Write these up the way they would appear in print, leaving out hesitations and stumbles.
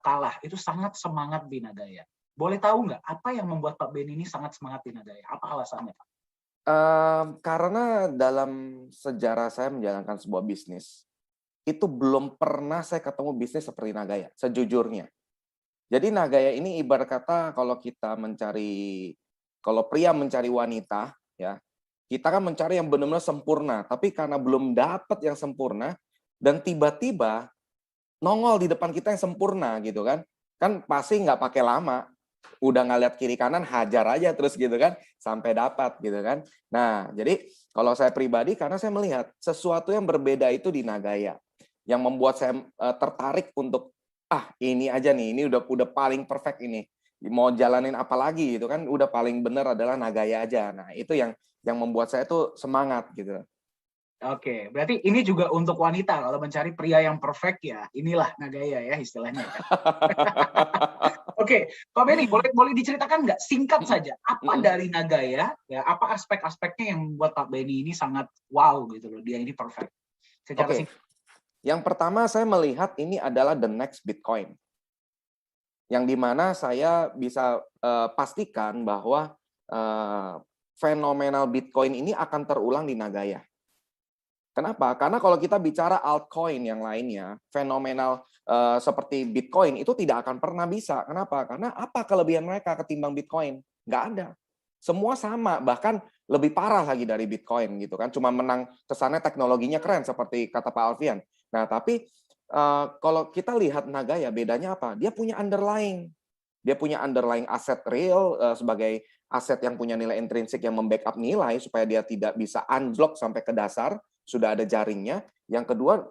kalah, itu sangat semangat di Nagaya. Boleh tahu nggak apa yang membuat Pak Benny ini sangat semangat di Nagaya? Apa alasannya, Pak? Karena dalam sejarah saya menjalankan sebuah bisnis, itu belum pernah saya ketemu bisnis seperti Nagaya, sejujurnya. Jadi Nagaya ini ibarat kata kalau pria mencari wanita, ya, kita kan mencari yang benar-benar sempurna, tapi karena belum dapat yang sempurna, dan tiba-tiba nongol di depan kita yang sempurna gitu kan pasti nggak pakai lama, udah nggak lihat kiri kanan hajar aja terus gitu kan, sampai dapat gitu kan. Nah, jadi kalau saya pribadi karena saya melihat sesuatu yang berbeda itu di Nagaya, yang membuat saya, tertarik untuk, "Ah, ini aja nih, ini udah paling perfect ini, mau jalanin apa lagi," gitu kan, udah paling bener adalah Nagaya aja. Nah, itu yang membuat saya tuh semangat gitu. Oke, berarti ini juga untuk wanita kalau mencari pria yang perfect ya inilah Nagaya ya istilahnya ya. Oke, Pak Benny boleh boleh diceritakan nggak singkat Mhm, saja apa mhm, dari Nagaya ya, apa aspek-aspeknya yang membuat Pak Benny ini sangat wow gitu loh, dia ini perfect. Secara oke. singkat. Yang pertama saya melihat ini adalah the next Bitcoin, yang di mana saya bisa, pastikan bahwa, eee, fenomenal Bitcoin ini akan terulang di Nagaya. Kenapa? Karena kalau kita bicara altcoin yang lainnya, fenomenal, seperti Bitcoin itu tidak akan pernah bisa. Kenapa? Karena apa kelebihan mereka ketimbang Bitcoin? Nggak ada. Semua sama, bahkan lebih parah lagi dari Bitcoin gitu kan. Cuma menang kesannya teknologinya keren seperti kata Pak Alfian. Nah, tapi, kalau kita lihat Nagaya bedanya apa? Dia punya underlying aset real, sebagai aset yang punya nilai intrinsik yang membackup nilai supaya dia tidak bisa unblock sampai ke dasar, sudah ada jaringnya. Yang kedua,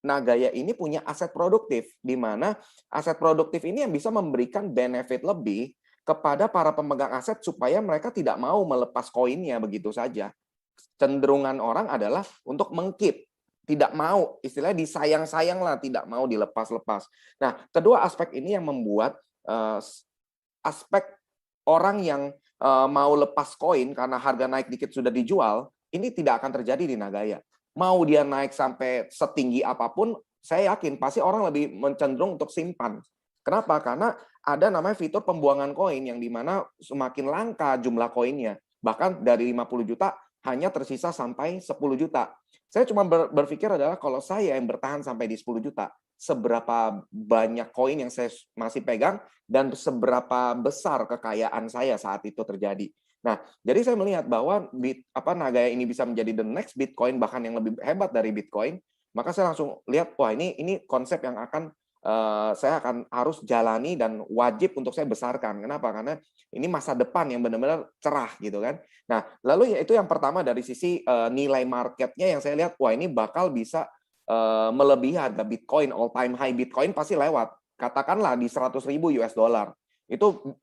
Nagaya ini punya aset produktif, di mana aset produktif ini yang bisa memberikan benefit lebih kepada para pemegang aset supaya mereka tidak mau melepas koinnya begitu saja. Cenderungan orang adalah untuk mengkeep, tidak mau, istilahnya disayang-sayang lah, tidak mau dilepas-lepas. Nah, kedua aspek ini yang membuat, aspek orang yang, mau lepas koin karena harga naik dikit sudah dijual, ini tidak akan terjadi di Nagaya. Mau dia naik sampai setinggi apapun, saya yakin pasti orang lebih cenderung untuk simpan. Kenapa? Karena ada namanya fitur pembuangan koin yang di mana semakin langka jumlah koinnya. Bahkan dari 50 juta hanya tersisa sampai 10 juta. Saya cuma berpikir adalah kalau saya yang bertahan sampai di 10 juta, seberapa banyak koin yang saya masih pegang dan seberapa besar kekayaan saya saat itu terjadi. Nah, jadi saya melihat bahwa Nagaya ini bisa menjadi the next Bitcoin, bahkan yang lebih hebat dari Bitcoin, maka saya langsung lihat, wah ini konsep yang saya akan harus jalani dan wajib untuk saya besarkan. Kenapa? Karena ini masa depan yang benar-benar cerah gitu kan. Nah, lalu ya itu yang pertama dari sisi, nilai marketnya yang saya lihat, wah ini bakal bisa, melebihi harga Bitcoin, all time high Bitcoin pasti lewat. Katakanlah di $100.000. Itu,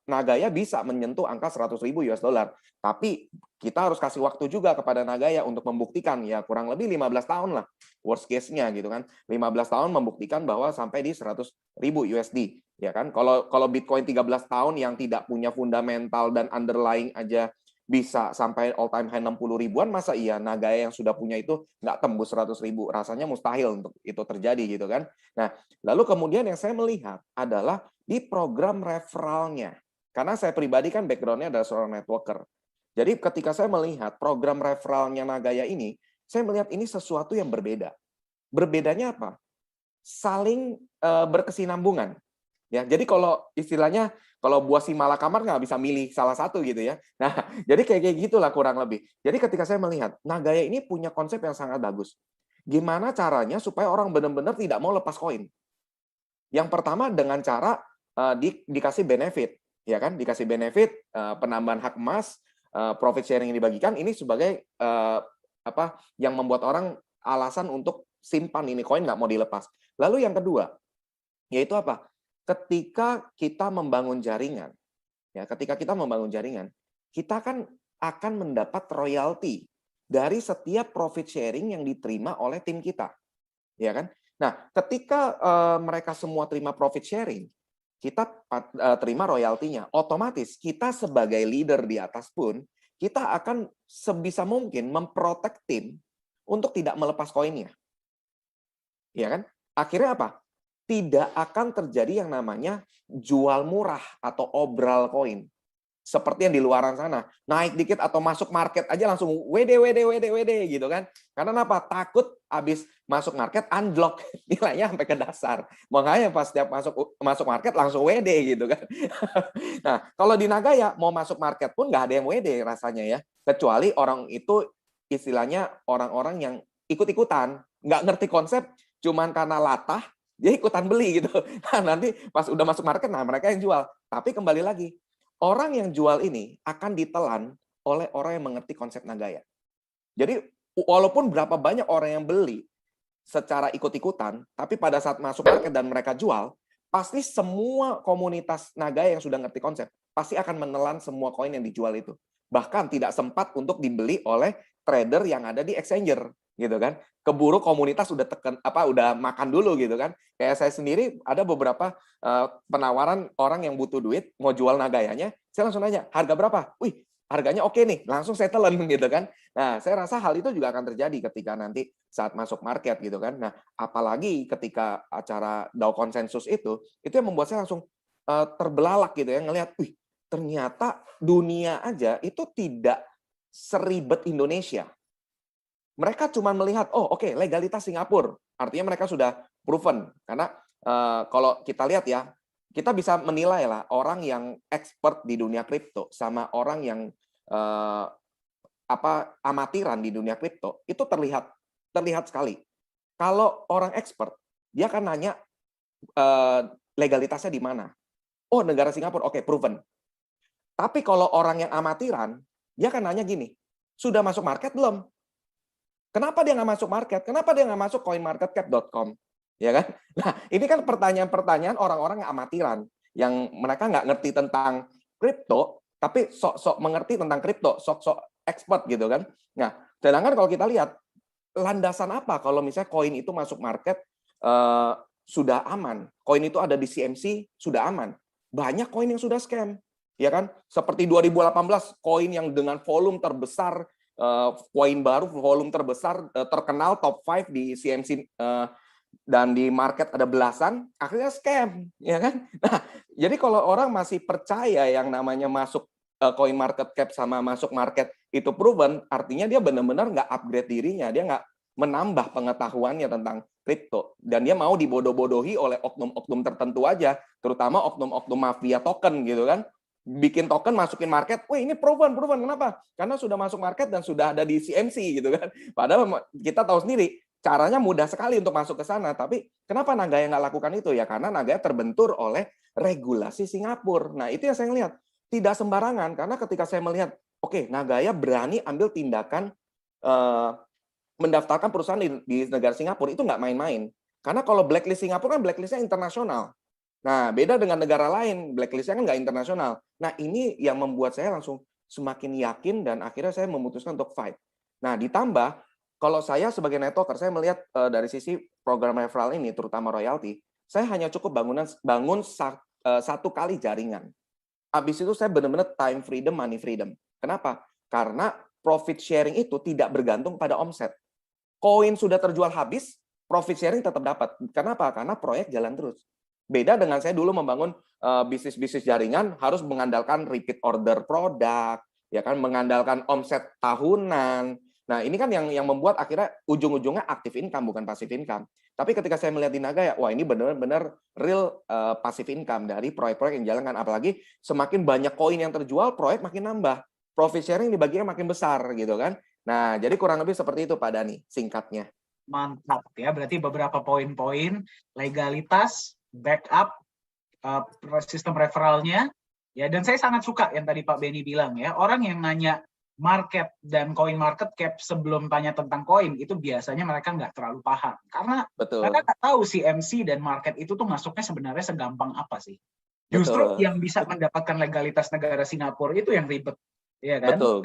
Nagaya bisa menyentuh angka $100.000. Tapi kita harus kasih waktu juga kepada Nagaya untuk membuktikan, ya kurang lebih 15 tahun lah, worst case-nya gitu kan. 15 tahun membuktikan bahwa sampai di $100.000, ya kan. Kalau kalau Bitcoin 13 tahun yang tidak punya fundamental dan underlying aja bisa sampai all time high 60 ribuan, masa iya Nagaya yang sudah punya itu nggak tembus 100.000? Rasanya mustahil untuk itu terjadi gitu kan. Nah, lalu kemudian yang saya melihat adalah di program referralnya. Karena saya pribadi kan background-nya adalah seorang networker. Jadi ketika saya melihat program referralnya Nagaya ini, saya melihat ini sesuatu yang berbeda. Berbedanya apa? Saling, berkesinambungan. Ya, jadi kalau istilahnya kalau buah si malakama nggak bisa milih salah satu gitu ya. Nah, jadi kayak gitulah kurang lebih. Jadi ketika saya melihat, Nagaya ini punya konsep yang sangat bagus. Gimana caranya supaya orang benar-benar tidak mau lepas koin? Yang pertama dengan cara, dikasih benefit, ya kan, dikasih benefit, penambahan hak emas, profit sharing yang dibagikan ini sebagai, yang membuat orang alasan untuk simpan ini koin nggak mau dilepas. Lalu yang kedua, yaitu apa? Ketika kita membangun jaringan, kita kan akan mendapat royalti dari setiap profit sharing yang diterima oleh tim kita, ya kan? Nah, ketika, mereka semua terima profit sharing, kita terima royaltinya. Otomatis kita sebagai leader di atas pun, kita akan sebisa mungkin memprotek tim untuk tidak melepas koinnya, ya kan? Akhirnya apa? tidak akan terjadi yang namanya jual murah atau obral koin. Seperti yang di luaran sana, naik dikit atau masuk market aja langsung WD, WD, WD, WD gitu kan. Karena apa? Takut habis masuk market unblock nilainya sampai ke dasar. Makanya pas setiap masuk market langsung WD gitu kan. Nah, kalau di Nagaya mau masuk market pun nggak ada yang WD rasanya ya. Kecuali orang itu istilahnya orang-orang yang ikut-ikutan, nggak ngerti konsep, cuman karena latah dia ikutan beli gitu. Nah, nanti pas udah masuk market, nah mereka yang jual. Tapi kembali lagi, orang yang jual ini akan ditelan oleh orang yang mengerti konsep Nagaya. Jadi walaupun berapa banyak orang yang beli secara ikut-ikutan, tapi pada saat masuk market dan mereka jual, pasti semua komunitas Nagaya yang sudah ngerti konsep pasti akan menelan semua koin yang dijual itu. Bahkan tidak sempat untuk dibeli oleh trader yang ada di exchanger, gitu kan. Keburu komunitas udah udah makan dulu gitu kan. Kayak saya sendiri ada beberapa penawaran orang yang butuh duit mau jual Nagayanya, saya langsung nanya, "Harga berapa?" "Wih, harganya oke nih." Langsung saya telan gitu kan. Nah, saya rasa hal itu juga akan terjadi ketika nanti saat masuk market gitu kan. Nah, apalagi ketika acara DAO konsensus itu yang membuat saya langsung terbelalak gitu ya ngelihat, wih, ternyata dunia aja itu tidak seribet Indonesia. Mereka cuma melihat, oh oke, legalitas Singapura. Artinya mereka sudah proven. Karena kalau kita lihat ya, kita bisa menilai lah orang yang expert di dunia kripto sama orang yang amatiran di dunia kripto, itu terlihat sekali. Kalau orang expert, dia akan nanya legalitasnya di mana. Oh, negara Singapura, oke, proven. Tapi kalau orang yang amatiran, dia akan nanya gini, sudah masuk market belum? Kenapa dia nggak masuk market? Kenapa dia nggak masuk coinmarketcap.com? Ya kan? Nah, ini kan pertanyaan-pertanyaan orang-orang yang amatiran, yang mereka nggak ngerti tentang kripto, tapi sok-sok mengerti tentang kripto, sok-sok expert gitu kan. Nah, sedangkan kalau kita lihat, landasan apa kalau misalnya koin itu masuk market sudah aman, koin itu ada di CMC sudah aman. Banyak koin yang sudah scam, ya kan? Seperti 2018 koin yang dengan volume terbesar, koin baru volume terbesar, terkenal top 5 di CMC dan di market ada belasan, akhirnya scam, ya kan? Nah, jadi kalau orang masih percaya yang namanya masuk coin market cap sama masuk market itu proven, artinya dia benar-benar nggak upgrade dirinya, dia nggak menambah pengetahuannya tentang kripto, dan dia mau dibodoh-bodohi oleh oknum-oknum tertentu aja, terutama oknum-oknum mafia token gitu kan, bikin token masukin market, wah ini proven, kenapa? Karena sudah masuk market dan sudah ada di CMC gitu kan, padahal kita tahu sendiri caranya mudah sekali untuk masuk ke sana, tapi kenapa Nagaya nggak lakukan itu ya? Karena Nagaya terbentur oleh regulasi Singapura. Nah itu yang saya lihat tidak sembarangan, karena ketika saya melihat, oke, Nagaya berani ambil tindakan mendaftarkan perusahaan di negara Singapura itu nggak main-main. Karena kalau blacklist Singapura kan blacklistnya internasional. Nah, beda dengan negara lain, blacklistnya kan nggak internasional. Nah, ini yang membuat saya langsung semakin yakin dan akhirnya saya memutuskan untuk fight. Nah, ditambah, kalau saya sebagai networker, saya melihat dari sisi program referral ini, terutama royalty, saya hanya cukup bangun satu kali jaringan. Habis itu saya benar-benar time freedom, money freedom. Kenapa? Karena profit sharing itu tidak bergantung pada omset. Koin sudah terjual habis, profit sharing tetap dapat. Kenapa? Karena proyek jalan terus. Beda dengan saya dulu membangun bisnis-bisnis jaringan, harus mengandalkan repeat order produk, ya kan, mengandalkan omset tahunan. Nah, ini kan yang membuat akhirnya ujung-ujungnya aktif income bukan passive income. Tapi ketika saya melihat di Nagaya, wah ini benar-benar real passive income dari proyek-proyek yang jalankan. Apalagi semakin banyak koin yang terjual, proyek makin nambah. Profit sharing dibaginya makin besar gitu kan. Nah, jadi kurang lebih seperti itu Pak Dani, singkatnya. Mantap ya, berarti beberapa poin-poin, legalitas, backup, sistem referralnya, ya. Dan saya sangat suka yang tadi Pak Benny bilang ya, orang yang nanya market dan coin market cap sebelum tanya tentang koin itu biasanya mereka nggak terlalu paham, karena mereka nggak tahu CMC dan market itu tuh masuknya sebenarnya segampang apa sih. Justru yang bisa mendapatkan legalitas negara Singapura itu yang ribet. Iya kan? Betul.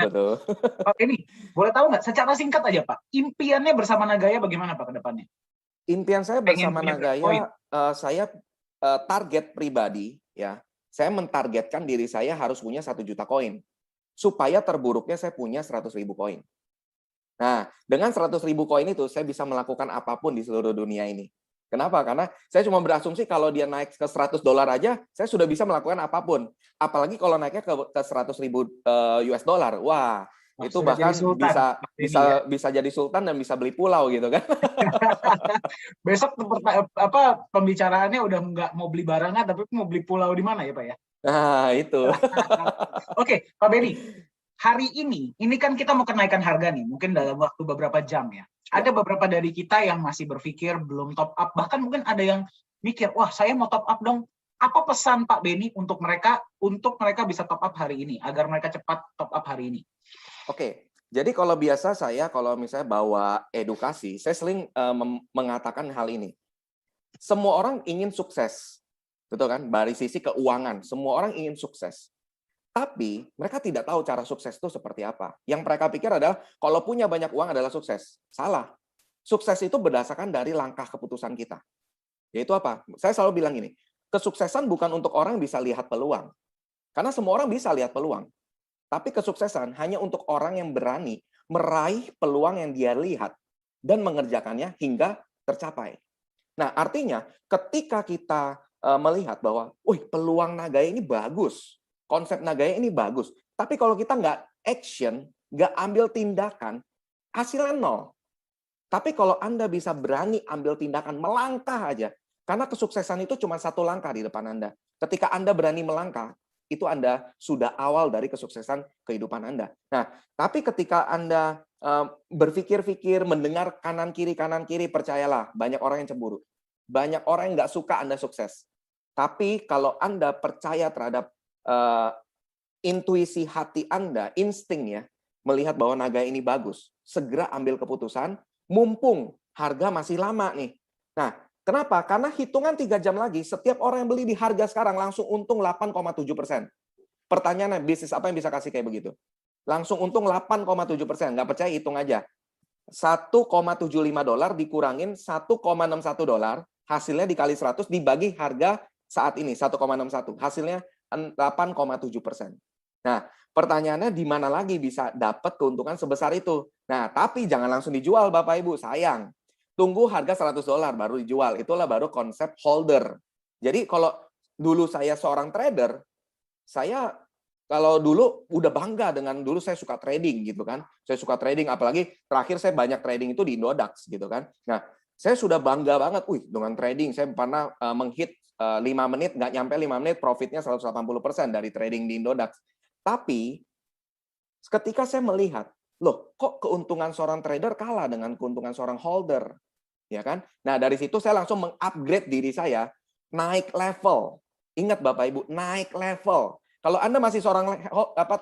Pak ini boleh tahu nggak secara singkat aja Pak, impiannya bersama Nagaya bagaimana Pak ke depannya? Impian saya bersama Nagaya, saya target pribadi ya, saya mentargetkan diri saya harus punya 1 juta koin. Supaya terburuknya saya punya 100.000 koin. Nah, dengan 100.000 koin itu saya bisa melakukan apapun di seluruh dunia ini. Kenapa? Karena saya cuma berasumsi kalau dia naik ke $100 aja, saya sudah bisa melakukan apapun. Apalagi kalau naiknya ke 100.000 US dollar. Wah, Wah, itu sudah jadi bahkan sultan bisa Pak Benny ya. bisa jadi sultan dan bisa beli pulau gitu kan. Besok pembicaraannya udah nggak mau beli barangan, tapi mau beli pulau di mana ya Pak ya? Nah, itu. Oke, Pak Benny, hari ini kan kita mau kenaikan harga nih, mungkin dalam waktu beberapa jam ya. Ada beberapa dari kita yang masih berpikir belum top up, bahkan mungkin ada yang mikir, wah saya mau top up dong. Apa pesan Pak Benny untuk mereka bisa top up hari ini, agar mereka cepat top up hari ini? Oke, jadi kalau biasa kalau misalnya bawa edukasi, saya sering mengatakan hal ini. Semua orang ingin sukses, betul kan? Dari sisi keuangan, semua orang ingin sukses. Tapi mereka tidak tahu cara sukses itu seperti apa. Yang mereka pikir adalah kalau punya banyak uang adalah sukses. Salah. Sukses itu berdasarkan dari langkah keputusan kita. Yaitu apa? Saya selalu bilang ini, kesuksesan bukan untuk orang yang bisa lihat peluang. Karena semua orang bisa lihat peluang. Tapi kesuksesan hanya untuk orang yang berani meraih peluang yang dia lihat dan mengerjakannya hingga tercapai. Nah, artinya ketika kita melihat bahwa, peluang Nagaya ini bagus, konsep Nagaya ini bagus, tapi kalau kita nggak action, nggak ambil tindakan, hasilnya nol. Tapi kalau Anda bisa berani ambil tindakan, melangkah aja, karena kesuksesan itu cuma satu langkah di depan Anda. Ketika Anda berani melangkah, itu Anda sudah awal dari kesuksesan kehidupan Anda. Nah, tapi ketika Anda berpikir-pikir, mendengar kanan kiri, percayalah, banyak orang yang cemburu. Banyak orang yang nggak suka Anda sukses. Tapi kalau Anda percaya terhadap intuisi hati Anda, insting ya, melihat bahwa Nagaya ini bagus, segera ambil keputusan, mumpung harga masih lama nih. Nah, kenapa? Karena hitungan 3 jam lagi, setiap orang yang beli di harga sekarang langsung untung 8,7%. Pertanyaannya, bisnis apa yang bisa kasih kayak begitu? Langsung untung 8,7%. Nggak percaya, hitung aja. $1,75 dikurangin $1,61, hasilnya dikali 100 dibagi harga saat ini, 1,61. Hasilnya 8,7%. Nah, pertanyaannya di mana lagi bisa dapat keuntungan sebesar itu? Nah, tapi jangan langsung dijual Bapak Ibu, sayang. Tunggu harga $100 baru dijual. Itulah baru konsep holder. Jadi kalau dulu saya seorang trader, saya kalau dulu udah bangga dengan dulu saya suka trading gitu kan. Saya suka trading, apalagi terakhir saya banyak trading itu di Indodax gitu kan. Nah, saya sudah bangga banget, dengan trading saya pernah menghit 5 menit, nggak nyampe 5 menit, profitnya 180% dari trading di Indodax. Tapi ketika saya melihat, loh kok keuntungan seorang trader kalah dengan keuntungan seorang holder, ya kan? Nah dari situ saya langsung mengupgrade diri saya, naik level. Ingat Bapak Ibu, naik level. Kalau Anda masih seorang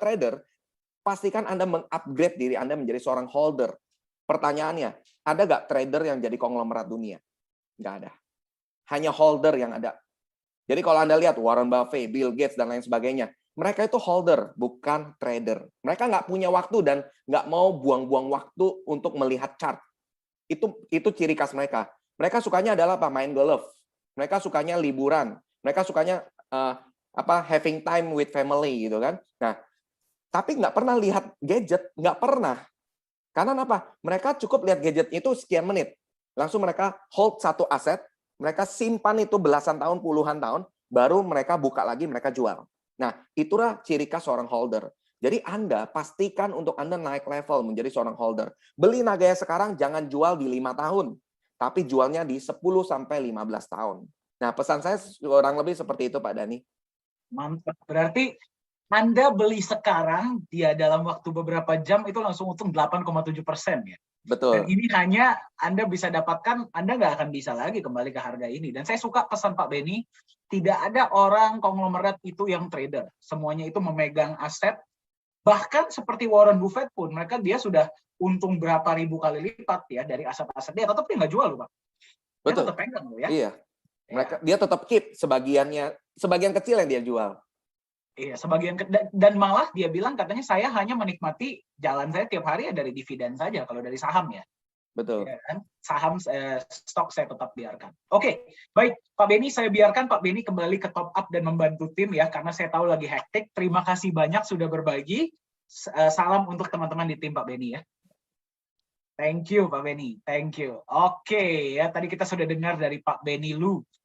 trader, pastikan Anda mengupgrade diri Anda menjadi seorang holder. Pertanyaannya, ada nggak trader yang jadi konglomerat dunia? Nggak ada. Hanya holder yang ada. Jadi kalau Anda lihat Warren Buffett, Bill Gates, dan lain sebagainya, mereka itu holder, bukan trader. Mereka nggak punya waktu dan nggak mau buang-buang waktu untuk melihat chart. Itu ciri khas mereka. Mereka sukanya adalah apa? Main golf. Mereka sukanya liburan. Mereka sukanya having time with family gitu kan. Nah, tapi nggak pernah lihat gadget, nggak pernah. Karena apa? Mereka cukup lihat gadget itu sekian menit. Langsung mereka hold satu aset, mereka simpan itu belasan tahun, puluhan tahun, baru mereka buka lagi, mereka jual. Nah, itulah ciri khas seorang holder. Jadi Anda pastikan untuk Anda naik level menjadi seorang holder. Beli Nagaya sekarang jangan jual di 5 tahun, tapi jualnya di 10 sampai 15 tahun. Nah, pesan saya kurang lebih seperti itu Pak Dhani. Mantap. Berarti Anda beli sekarang, dia dalam waktu beberapa jam itu langsung untung 8,7% ya. Betul. Dan ini hanya Anda bisa dapatkan, Anda nggak akan bisa lagi kembali ke harga ini. Dan saya suka pesan Pak Benny, tidak ada orang konglomerat itu yang trader. Semuanya itu memegang aset. Bahkan seperti Warren Buffett pun, dia sudah untung berapa ribu kali lipat ya dari aset-aset dia, tetap dia nggak jual loh Pak. Dia Betul. tetap pegang loh ya. Iya. Dia tetap keep sebagian kecil yang dia jual. Iya, dan malah dia bilang katanya saya hanya menikmati jalan saya tiap hari ya dari dividen saja kalau dari saham ya. Betul. Ya kan? Saham stok saya tetap biarkan. Oke, baik Pak Benny, saya biarkan Pak Benny kembali ke top up dan membantu tim ya karena saya tahu lagi hektik. Terima kasih banyak sudah berbagi. Salam untuk teman-teman di tim Pak Benny ya. Thank you Pak Benny, thank you. Oke ya, tadi kita sudah dengar dari Pak Benny Lu